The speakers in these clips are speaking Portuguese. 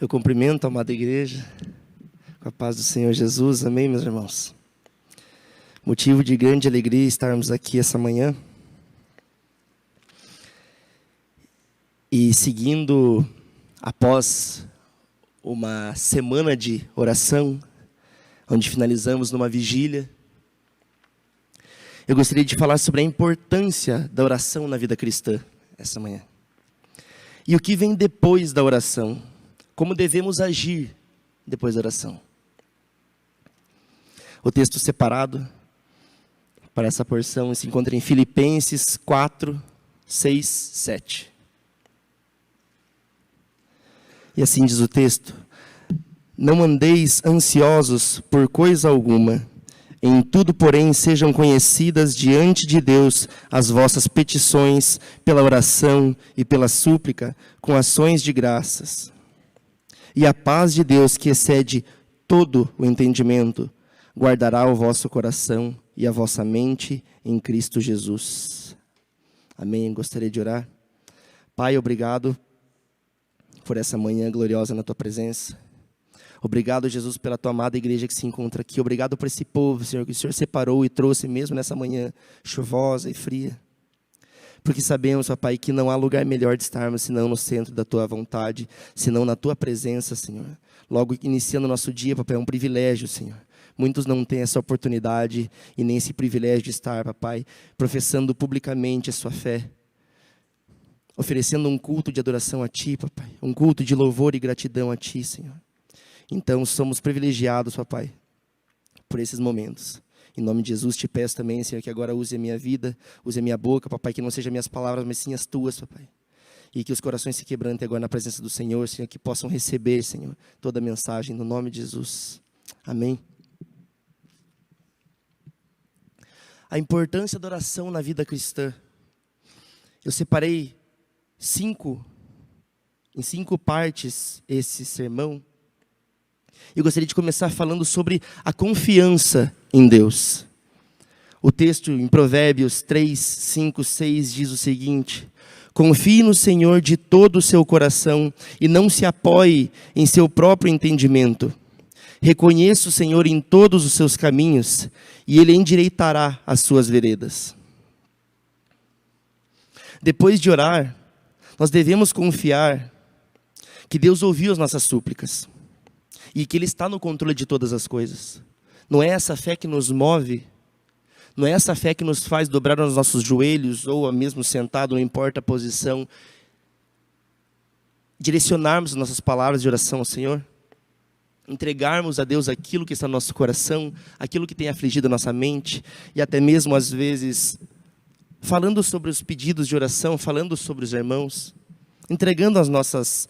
Eu cumprimento a amada igreja, com a paz do Senhor Jesus, amém, meus irmãos? Motivo de grande alegria estarmos aqui essa manhã. E seguindo após uma semana de oração, onde finalizamos numa vigília, eu gostaria de falar sobre a importância da oração na vida cristã, essa manhã. E o que vem depois da oração, como devemos agir depois da oração. O texto separado para essa porção se encontra em Filipenses 4, 6, 7. E assim diz o texto: não andeis ansiosos por coisa alguma, em tudo, porém, sejam conhecidas diante de Deus as vossas petições pela oração e pela súplica, com ações de graças. E a paz de Deus, que excede todo o entendimento, guardará o vosso coração e a vossa mente em Cristo Jesus. Amém. Gostaria de orar. Pai, obrigado por essa manhã gloriosa na tua presença. Obrigado, Jesus, pela tua amada igreja que se encontra aqui. Obrigado por esse povo, Senhor, que o Senhor separou e trouxe mesmo nessa manhã chuvosa e fria. Porque sabemos, ó Pai, que não há lugar melhor de estarmos senão no centro da tua vontade, senão na tua presença, Senhor. Logo iniciando o nosso dia, Papai, é um privilégio, Senhor. Muitos não têm essa oportunidade e nem esse privilégio de estar, Papai, professando publicamente a sua fé, oferecendo um culto de adoração a Ti, Papai, um culto de louvor e gratidão a Ti, Senhor. Então, somos privilegiados, Papai, por esses momentos. Em nome de Jesus, te peço também, Senhor, que agora use a minha vida, use a minha boca, Papai, que não sejam minhas palavras, mas sim as Tuas, Papai. E que os corações se quebrantem agora na presença do Senhor, Senhor, que possam receber, Senhor, toda a mensagem, no nome de Jesus. Amém. A importância da oração na vida cristã. Eu separei em cinco partes esse sermão. Eu gostaria de começar falando sobre a confiança em Deus. O texto em Provérbios 3, 5, 6 diz o seguinte: confie no Senhor de todo o seu coração e não se apoie em seu próprio entendimento. Reconheça o Senhor em todos os seus caminhos e Ele endireitará as suas veredas. Depois de orar, nós devemos confiar que Deus ouviu as nossas súplicas e que Ele está no controle de todas as coisas. Não é essa fé que nos move, não é essa fé que nos faz dobrar os nossos joelhos, ou mesmo sentado, não importa a posição, direcionarmos as nossas palavras de oração ao Senhor, entregarmos a Deus aquilo que está no nosso coração, aquilo que tem afligido a nossa mente, e até mesmo às vezes falando sobre os pedidos de oração, falando sobre os irmãos, entregando as nossas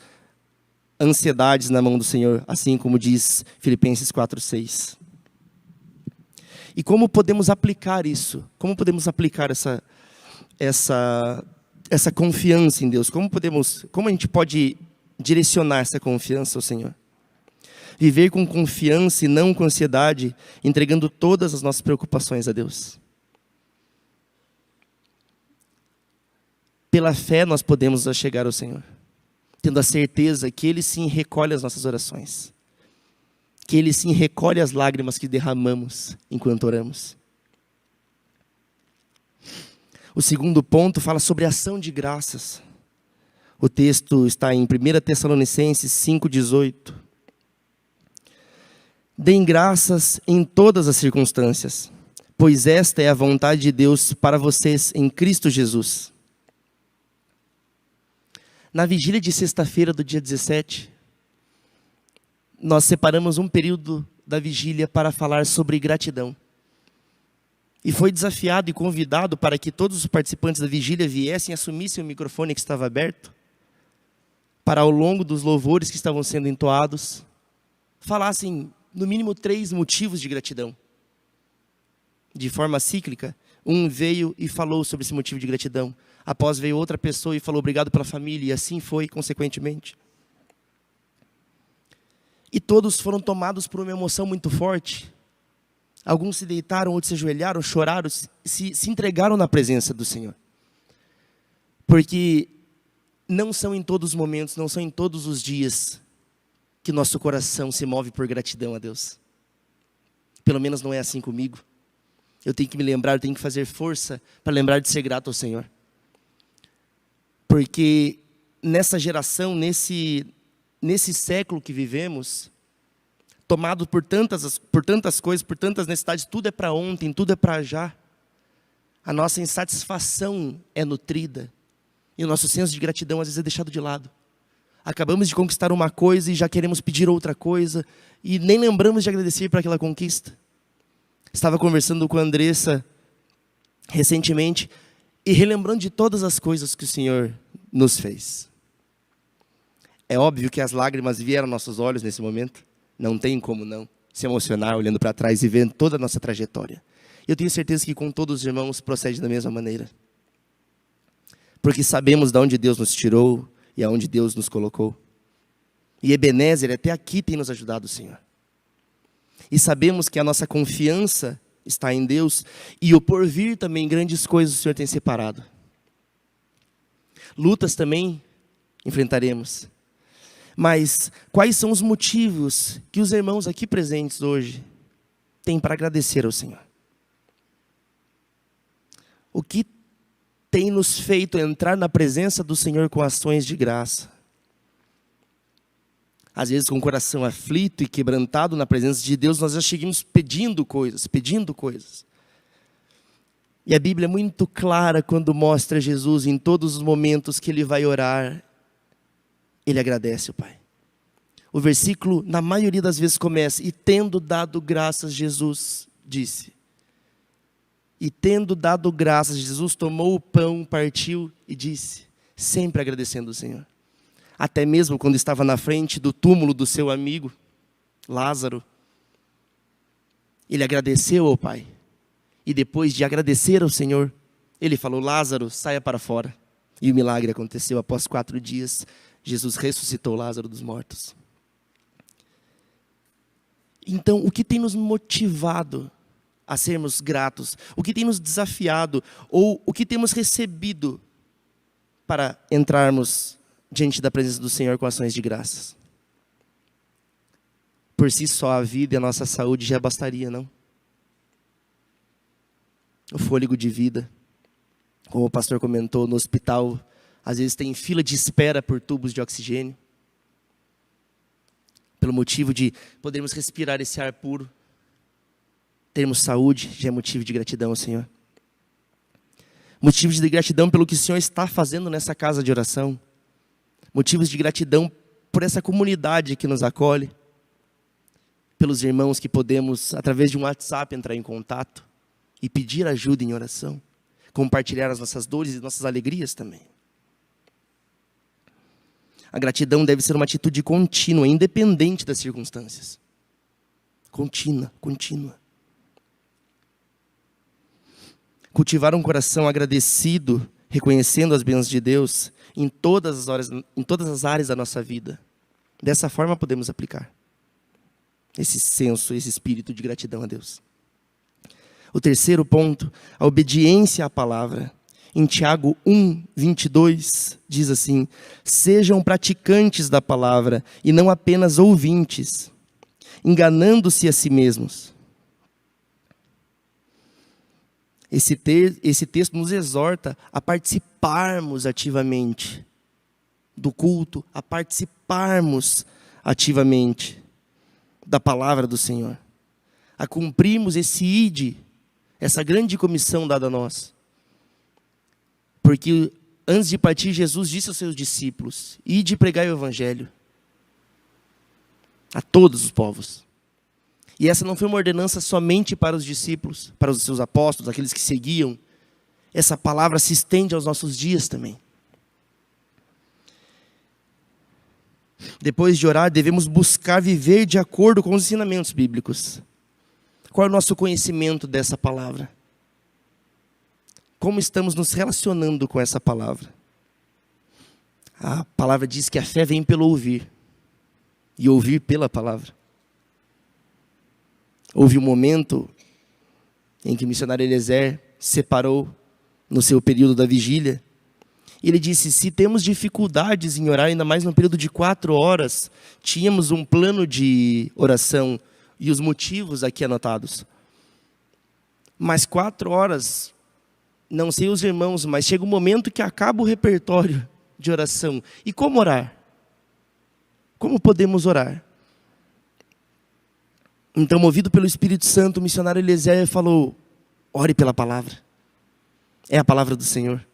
ansiedades na mão do Senhor, assim como diz Filipenses 4:6. E como podemos aplicar isso? Como podemos aplicar essa confiança em Deus? Como a gente pode direcionar essa confiança ao Senhor? Viver com confiança e não com ansiedade, entregando todas as nossas preocupações a Deus. Pela fé nós podemos chegar ao Senhor, tendo a certeza que Ele sim recolhe as nossas orações, que Ele sim recolhe as lágrimas que derramamos enquanto oramos. O segundo ponto fala sobre ação de graças. O texto está em 1 Tessalonicenses 5:18. Deem graças em todas as circunstâncias, pois esta é a vontade de Deus para vocês em Cristo Jesus. Na vigília de sexta-feira do dia 17, nós separamos um período da vigília para falar sobre gratidão. E foi desafiado e convidado para que todos os participantes da vigília viessem e assumissem o microfone que estava aberto, para ao longo dos louvores que estavam sendo entoados, falassem no mínimo 3 motivos de gratidão. De forma cíclica, um veio e falou sobre esse motivo de gratidão. Após veio outra pessoa e falou obrigado pela família, e assim foi consequentemente. E todos foram tomados por uma emoção muito forte. Alguns se deitaram, outros se ajoelharam, choraram, se entregaram na presença do Senhor. Porque não são em todos os momentos, não são em todos os dias que nosso coração se move por gratidão a Deus. Pelo menos não é assim comigo. Eu tenho que me lembrar, eu tenho que fazer força para lembrar de ser grato ao Senhor. Porque nessa geração, nesse século que vivemos, tomado por tantas coisas, por tantas necessidades, tudo é para ontem, tudo é para já. A nossa insatisfação é nutrida. E o nosso senso de gratidão às vezes é deixado de lado. Acabamos de conquistar uma coisa e já queremos pedir outra coisa. E nem lembramos de agradecer por aquela conquista. Estava conversando com a Andressa recentemente e relembrando de todas as coisas que o Senhor nos fez. É óbvio que as lágrimas vieram aos nossos olhos nesse momento. Não tem como não se emocionar olhando para trás e vendo toda a nossa trajetória. Eu tenho certeza que com todos os irmãos procede da mesma maneira. Porque sabemos de onde Deus nos tirou e aonde Deus nos colocou. E Ebenezer até aqui tem nos ajudado, Senhor. E sabemos que a nossa confiança está em Deus e o porvir também, grandes coisas o Senhor tem separado. Lutas também enfrentaremos. Mas quais são os motivos que os irmãos aqui presentes hoje têm para agradecer ao Senhor? O que tem nos feito entrar na presença do Senhor com ações de graça? Às vezes com o coração aflito e quebrantado na presença de Deus, nós já chegamos pedindo coisas. E a Bíblia é muito clara quando mostra Jesus em todos os momentos que Ele vai orar, Ele agradece o Pai. O versículo, na maioria das vezes, começa: e tendo dado graças, Jesus disse. E tendo dado graças, Jesus tomou o pão, partiu e disse, sempre agradecendo o Senhor. Até mesmo quando estava na frente do túmulo do seu amigo, Lázaro, ele agradeceu ao Pai. E depois de agradecer ao Senhor, ele falou: Lázaro, saia para fora. E o milagre aconteceu. Após 4 dias, Jesus ressuscitou Lázaro dos mortos. Então, o que tem nos motivado a sermos gratos? O que tem nos desafiado? Ou o que temos recebido para entrarmos diante da presença do Senhor com ações de graças? Por si só, a vida e a nossa saúde já bastaria, não? O fôlego de vida. Como o pastor comentou, no hospital, às vezes tem fila de espera por tubos de oxigênio. Pelo motivo de podermos respirar esse ar puro. Termos saúde já é motivo de gratidão ao Senhor. Motivos de gratidão pelo que o Senhor está fazendo nessa casa de oração. Motivos de gratidão por essa comunidade que nos acolhe. Pelos irmãos que podemos, através de um WhatsApp, entrar em contato e pedir ajuda em oração. Compartilhar as nossas dores e nossas alegrias também. A gratidão deve ser uma atitude contínua, independente das circunstâncias. Contínua. Cultivar um coração agradecido, reconhecendo as bênçãos de Deus em todas as áreas da nossa vida. Dessa forma podemos aplicar esse senso, esse espírito de gratidão a Deus. O terceiro ponto, a obediência à palavra. Em Tiago 1:22 diz assim: sejam praticantes da palavra e não apenas ouvintes, enganando-se a si mesmos. Esse texto nos exorta a participarmos ativamente do culto, a participarmos ativamente da palavra do Senhor, a cumprirmos esse ide, essa grande comissão dada a nós. Porque antes de partir, Jesus disse aos seus discípulos: ide pregar o evangelho a todos os povos. E essa não foi uma ordenança somente para os discípulos, para os seus apóstolos, aqueles que seguiam. Essa palavra se estende aos nossos dias também. Depois de orar, devemos buscar viver de acordo com os ensinamentos bíblicos. Qual é o nosso conhecimento dessa palavra? Como estamos nos relacionando com essa palavra? A palavra diz que a fé vem pelo ouvir, e ouvir pela palavra. Houve um momento em que o missionário Eliezer separou, no seu período da vigília, E ele disse, se temos dificuldades em orar, ainda mais no período de 4 horas, tínhamos um plano de oração e os motivos aqui anotados. Mas 4 horas, não sei os irmãos, mas chega um momento que acaba o repertório de oração. E como orar? Como podemos orar? Então, movido pelo Espírito Santo, o missionário Eliezer falou, ore pela palavra. É a palavra do Senhor.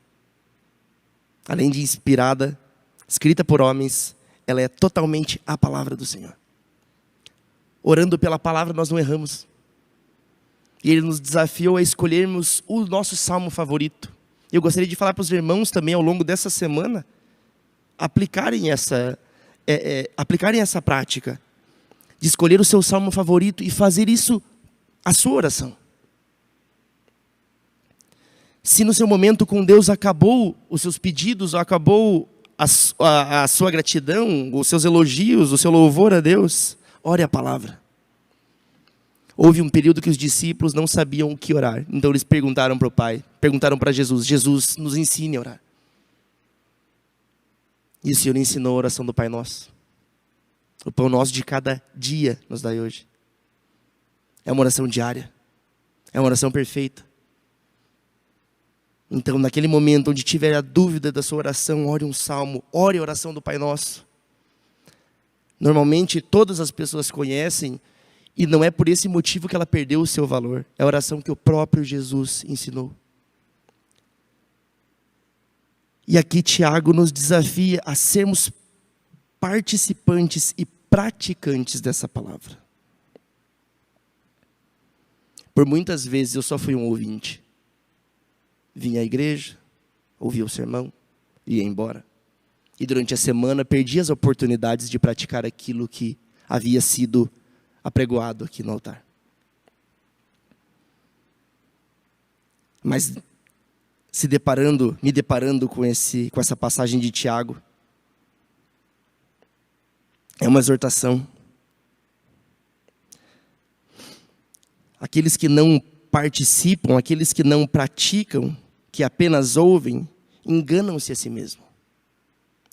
Além de inspirada, escrita por homens, ela é totalmente a palavra do Senhor. Orando pela palavra, nós não erramos. E Ele nos desafiou a escolhermos o nosso salmo favorito. Eu gostaria de falar para os irmãos também, ao longo dessa semana, aplicarem essa prática, de escolher o seu salmo favorito e fazer isso a sua oração. Se no seu momento com Deus acabou os seus pedidos, acabou a sua gratidão, os seus elogios, o seu louvor a Deus, ore a palavra. Houve um período que os discípulos não sabiam o que orar. Então eles perguntaram para o Pai, perguntaram para Jesus, Jesus, nos ensine a orar. E o Senhor ensinou a oração do Pai Nosso. O pão nosso de cada dia nos dai hoje. É uma oração diária. É uma oração perfeita. Então, naquele momento onde tiver a dúvida da sua oração, ore um salmo, ore a oração do Pai Nosso. Normalmente, todas as pessoas conhecem, e não é por esse motivo que ela perdeu o seu valor. É a oração que o próprio Jesus ensinou. E aqui Tiago nos desafia a sermos participantes e praticantes dessa palavra. Por muitas vezes eu só fui um ouvinte. Vinha à igreja, ouvia o sermão, ia embora. E durante a semana perdi as oportunidades de praticar aquilo que havia sido apregoado aqui no altar. Mas me deparando com essa passagem de Tiago, é uma exortação. Aqueles que não participam, aqueles que não praticam, que apenas ouvem, enganam-se a si mesmo.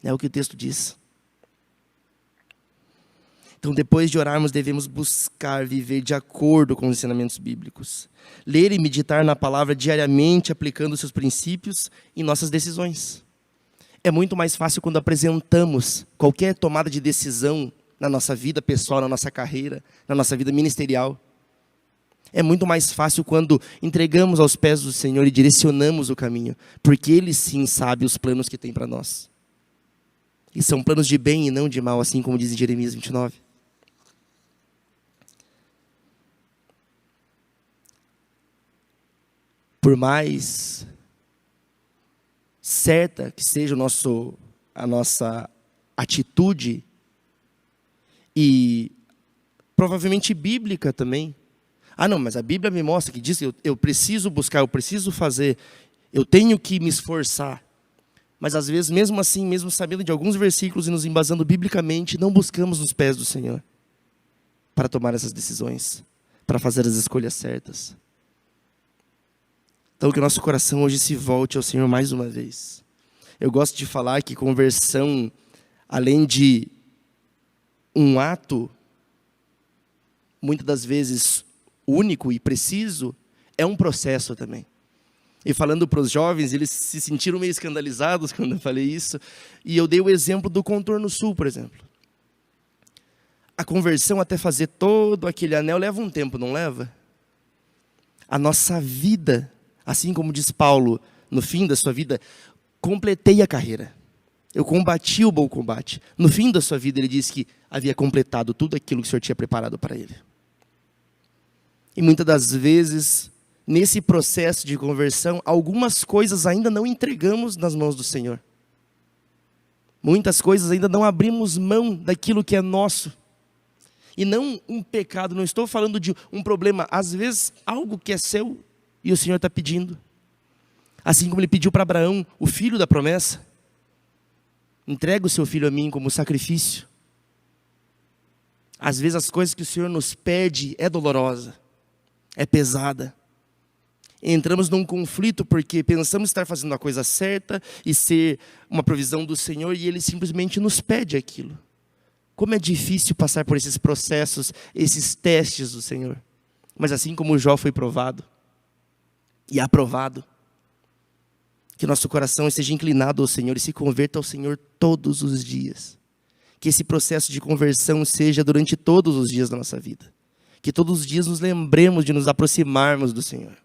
É o que o texto diz. Então, depois de orarmos, devemos buscar viver de acordo com os ensinamentos bíblicos. Ler e meditar na palavra diariamente, aplicando seus princípios em nossas decisões. É muito mais fácil quando apresentamos qualquer tomada de decisão na nossa vida pessoal, na nossa carreira, na nossa vida ministerial. É muito mais fácil quando entregamos aos pés do Senhor e direcionamos o caminho, porque Ele sim sabe os planos que tem para nós. E são planos de bem e não de mal, assim como diz em Jeremias 29. Por mais certa que seja a nossa atitude, e provavelmente bíblica também. Ah não, mas a Bíblia me mostra que diz que eu preciso buscar, eu preciso fazer, eu tenho que me esforçar. Mas às vezes, mesmo assim, mesmo sabendo de alguns versículos e nos embasando biblicamente, não buscamos nos pés do Senhor para tomar essas decisões, para fazer as escolhas certas. Então que o nosso coração hoje se volte ao Senhor mais uma vez. Eu gosto de falar que conversão, além de um ato, muitas das vezes único e preciso, é um processo também. E falando para os jovens, eles se sentiram meio escandalizados quando eu falei isso. E eu dei o exemplo do Contorno Sul, por exemplo. A conversão, até fazer todo aquele anel, leva um tempo, não leva? A nossa vida, assim como diz Paulo, no fim da sua vida, completei a carreira. Eu combati o bom combate. No fim da sua vida, ele disse que havia completado tudo aquilo que o Senhor tinha preparado para ele. E muitas das vezes, nesse processo de conversão, algumas coisas ainda não entregamos nas mãos do Senhor. Muitas coisas ainda não abrimos mão daquilo que é nosso. E não um pecado, não estou falando de um problema. Às vezes, algo que é seu e o Senhor está pedindo. Assim como Ele pediu para Abraão, o filho da promessa. Entrega o seu filho a mim como sacrifício. Às vezes as coisas que o Senhor nos pede é dolorosa, é pesada. Entramos num conflito porque pensamos estar fazendo a coisa certa e ser uma provisão do Senhor, e Ele simplesmente nos pede aquilo. Como é difícil passar por esses processos, esses testes do Senhor. Mas assim como Jó foi provado e aprovado, que nosso coração esteja inclinado ao Senhor e se converta ao Senhor todos os dias. Que esse processo de conversão seja durante todos os dias da nossa vida. Que todos os dias nos lembremos de nos aproximarmos do Senhor.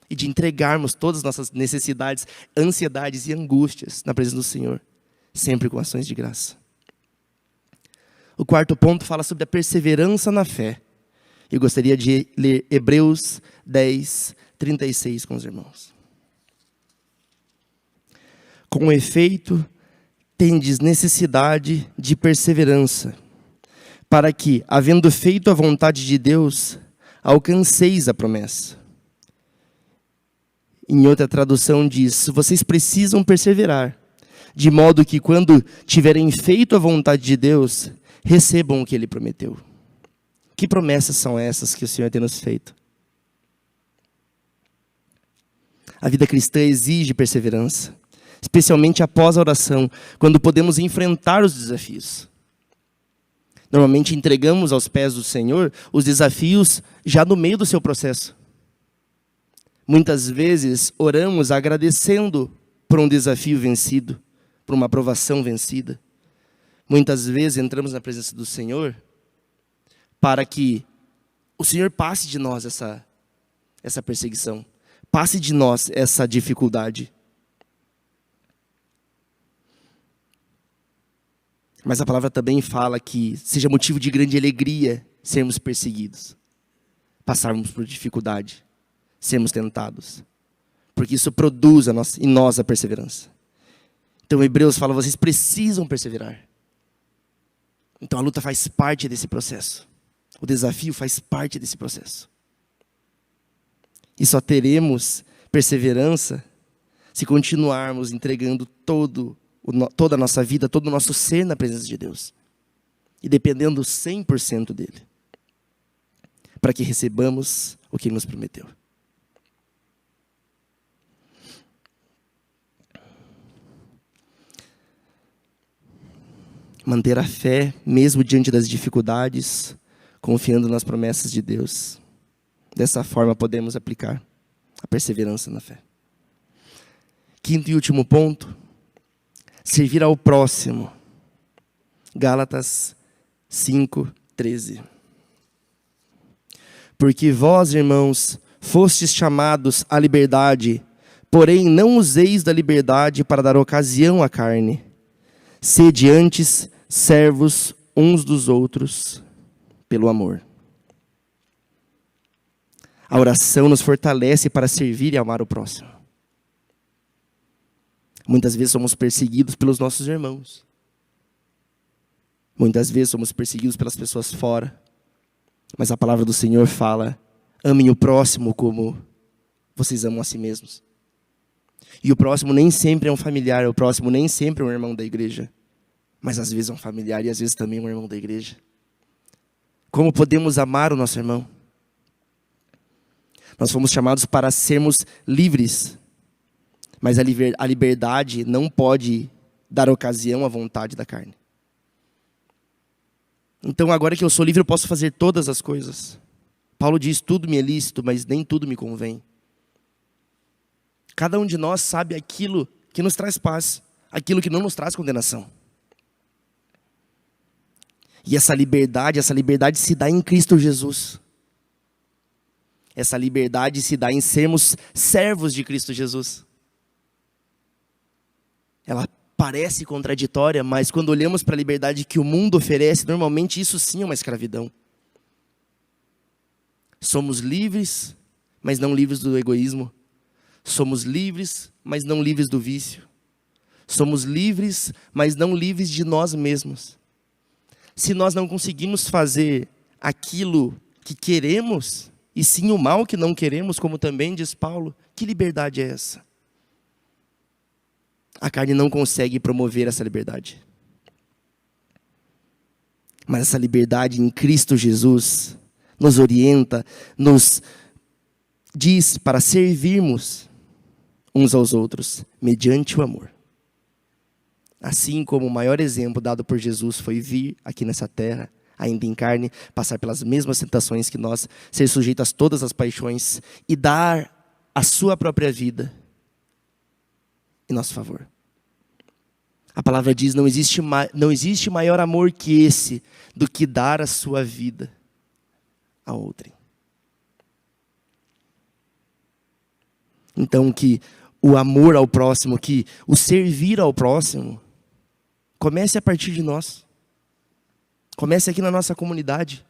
E de entregarmos todas as nossas necessidades, ansiedades e angústias na presença do Senhor. Sempre com ações de graça. O quarto ponto fala sobre a perseverança na fé. Eu gostaria de ler Hebreus 10, 36 com os irmãos. Com efeito, tendes necessidade de perseverança, para que, havendo feito a vontade de Deus, alcanceis a promessa. Em outra tradução diz, vocês precisam perseverar, de modo que quando tiverem feito a vontade de Deus, recebam o que Ele prometeu. Que promessas são essas que o Senhor tem nos feito? A vida cristã exige perseverança. Especialmente após a oração, quando podemos enfrentar os desafios. Normalmente entregamos aos pés do Senhor os desafios já no meio do seu processo. Muitas vezes oramos agradecendo por um desafio vencido, por uma aprovação vencida. Muitas vezes entramos na presença do Senhor para que o Senhor passe de nós essa perseguição, passe de nós essa dificuldade. Mas a palavra também fala que seja motivo de grande alegria sermos perseguidos, passarmos por dificuldade, sermos tentados. Porque isso produz em nós a perseverança. Então Hebreus fala, vocês precisam perseverar. Então a luta faz parte desse processo. O desafio faz parte desse processo. E só teremos perseverança se continuarmos entregando toda a nossa vida, todo o nosso ser na presença de Deus. E dependendo 100% dEle. Para que recebamos o que Ele nos prometeu. Manter a fé, mesmo diante das dificuldades, confiando nas promessas de Deus. Dessa forma podemos aplicar a perseverança na fé. Quinto e último ponto. Servir ao próximo. Gálatas 5, 13. Porque vós, irmãos, fostes chamados à liberdade, porém não useis da liberdade para dar ocasião à carne. Sede antes servos uns dos outros pelo amor. A oração nos fortalece para servir e amar o próximo. Muitas vezes somos perseguidos pelos nossos irmãos. Muitas vezes somos perseguidos pelas pessoas fora. Mas a palavra do Senhor fala, amem o próximo como vocês amam a si mesmos. E o próximo nem sempre é um familiar, o próximo nem sempre é um irmão da igreja. Mas às vezes é um familiar e às vezes também é um irmão da igreja. Como podemos amar o nosso irmão? Nós fomos chamados para sermos livres. Mas a liberdade não pode dar ocasião à vontade da carne. Então agora que eu sou livre eu posso fazer todas as coisas. Paulo diz, tudo me é lícito, mas nem tudo me convém. Cada um de nós sabe aquilo que nos traz paz, aquilo que não nos traz condenação. E essa liberdade se dá em Cristo Jesus. Essa liberdade se dá em sermos servos de Cristo Jesus. Ela parece contraditória, mas quando olhamos para a liberdade que o mundo oferece, normalmente isso sim é uma escravidão. Somos livres, mas não livres do egoísmo. Somos livres, mas não livres do vício. Somos livres, mas não livres de nós mesmos. Se nós não conseguimos fazer aquilo que queremos, e sim o mal que não queremos, como também diz Paulo, que liberdade é essa? A carne não consegue promover essa liberdade. Mas essa liberdade em Cristo Jesus nos orienta, nos diz para servirmos uns aos outros, mediante o amor. Assim como o maior exemplo dado por Jesus foi vir aqui nessa terra, ainda em carne, passar pelas mesmas tentações que nós, ser sujeito a todas as paixões e dar a sua própria vida em nosso favor. A palavra diz, não existe maior amor que esse, do que dar a sua vida a outrem. Então que o amor ao próximo, que o servir ao próximo, comece a partir de nós. Comece aqui na nossa comunidade.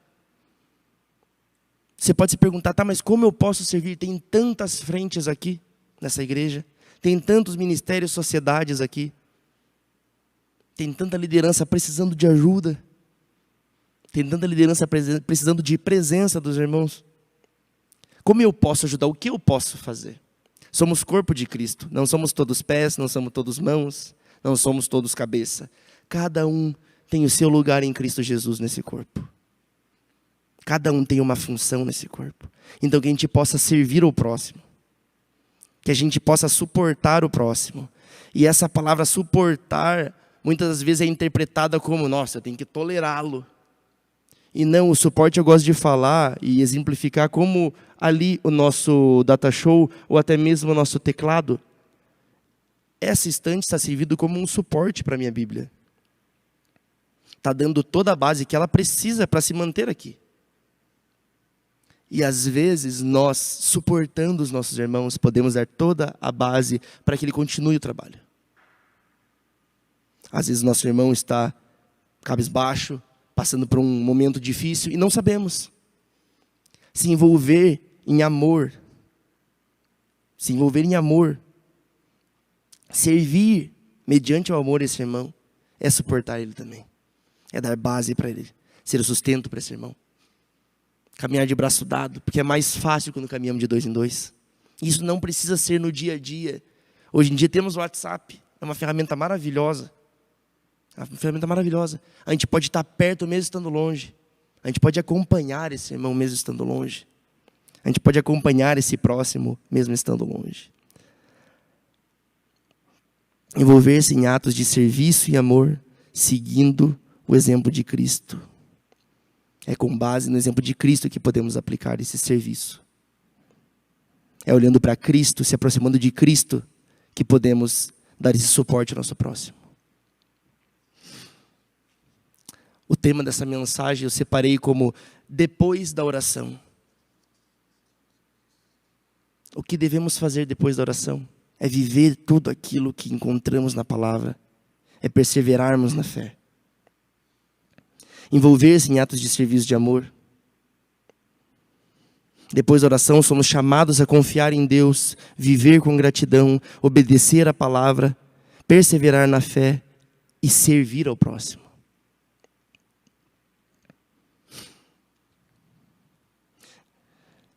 Você pode se perguntar, tá, mas como eu posso servir? Tem tantas frentes aqui nessa igreja. Tem tantos ministérios, sociedades aqui. Tem tanta liderança precisando de ajuda. Tem tanta liderança precisando de presença dos irmãos. Como eu posso ajudar? O que eu posso fazer? Somos corpo de Cristo. Não somos todos pés, não somos todos mãos, não somos todos cabeça. Cada um tem o seu lugar em Cristo Jesus nesse corpo. Cada um tem uma função nesse corpo. Então que a gente possa servir o próximo. Que a gente possa suportar o próximo. E essa palavra suportar, muitas vezes é interpretada como, nossa, eu tenho que tolerá-lo. E não, o suporte eu gosto de falar e exemplificar como ali o nosso data show, ou até mesmo o nosso teclado. Essa estante está servindo como um suporte para a minha Bíblia. Está dando toda a base que ela precisa para se manter aqui. E às vezes nós, suportando os nossos irmãos, podemos dar toda a base para que ele continue o trabalho. Às vezes nosso irmão está cabisbaixo, passando por um momento difícil e não sabemos. Se envolver em amor. Se envolver em amor. Servir mediante o amor a esse irmão é suportar ele também. É dar base para ele. Ser o sustento para esse irmão. Caminhar de braço dado, porque é mais fácil quando caminhamos de 2 em 2. Isso não precisa ser no dia a dia. Hoje em dia temos o WhatsApp. É uma ferramenta maravilhosa. É uma ferramenta maravilhosa. A gente pode estar perto mesmo estando longe. A gente pode acompanhar esse irmão mesmo estando longe. A gente pode acompanhar esse próximo mesmo estando longe. Envolver-se em atos de serviço e amor, seguindo o exemplo de Cristo. É com base no exemplo de Cristo que podemos aplicar esse serviço. É olhando para Cristo, se aproximando de Cristo, que podemos dar esse suporte ao nosso próximo. O tema dessa mensagem eu separei como depois da oração. O que devemos fazer depois da oração? É viver tudo aquilo que encontramos na palavra. É perseverarmos na fé. Envolver-se em atos de serviço de amor. Depois da oração, somos chamados a confiar em Deus, viver com gratidão, obedecer à palavra, perseverar na fé e servir ao próximo.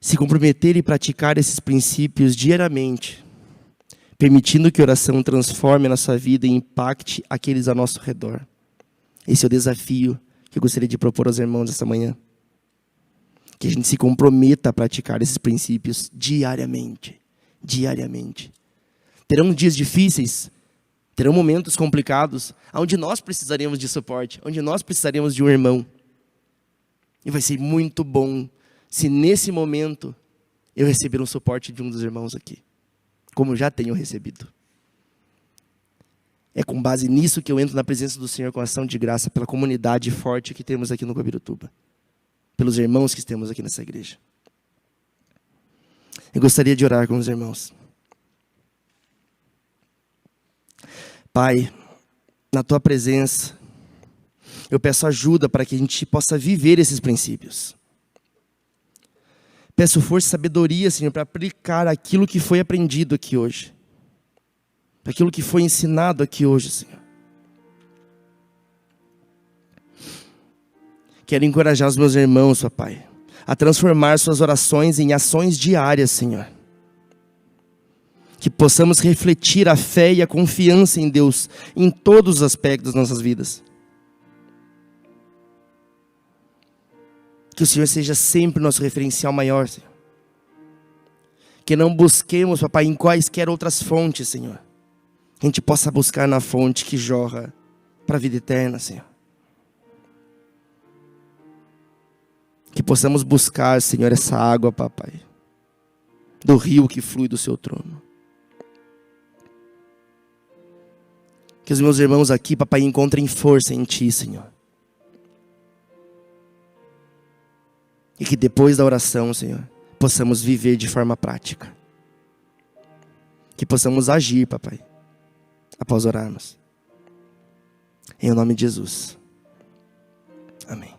Se comprometer e praticar esses princípios diariamente, permitindo que a oração transforme a nossa vida e impacte aqueles ao nosso redor. Esse é o desafio que eu gostaria de propor aos irmãos esta manhã. Que a gente se comprometa a praticar esses princípios diariamente. Diariamente. Terão dias difíceis, terão momentos complicados, onde nós precisaremos de suporte, onde nós precisaremos de um irmão. E vai ser muito bom se nesse momento eu receber um suporte de um dos irmãos aqui, como já tenho recebido. É com base nisso que eu entro na presença do Senhor com ação de graça pela comunidade forte que temos aqui no Guabirutuba. Pelos irmãos que temos aqui nessa igreja. Eu gostaria de orar com os irmãos. Pai, na Tua presença, eu peço ajuda para que a gente possa viver esses princípios. Peço força e sabedoria, Senhor, para aplicar aquilo que foi aprendido aqui hoje. Aquilo que foi ensinado aqui hoje, Senhor. Quero encorajar os meus irmãos, ó Pai, a transformar suas orações em ações diárias, Senhor. Que possamos refletir a fé e a confiança em Deus em todos os aspectos das nossas vidas. Que o Senhor seja sempre o nosso referencial maior, Senhor. Que não busquemos, papai, em quaisquer outras fontes, Senhor. Que a gente possa buscar na fonte que jorra para a vida eterna, Senhor. Que possamos buscar, Senhor, essa água, papai, do rio que flui do seu trono. Que os meus irmãos aqui, papai, encontrem força em ti, Senhor. E que depois da oração, Senhor, possamos viver de forma prática. Que possamos agir, papai, após orarmos. Em nome de Jesus. Amém.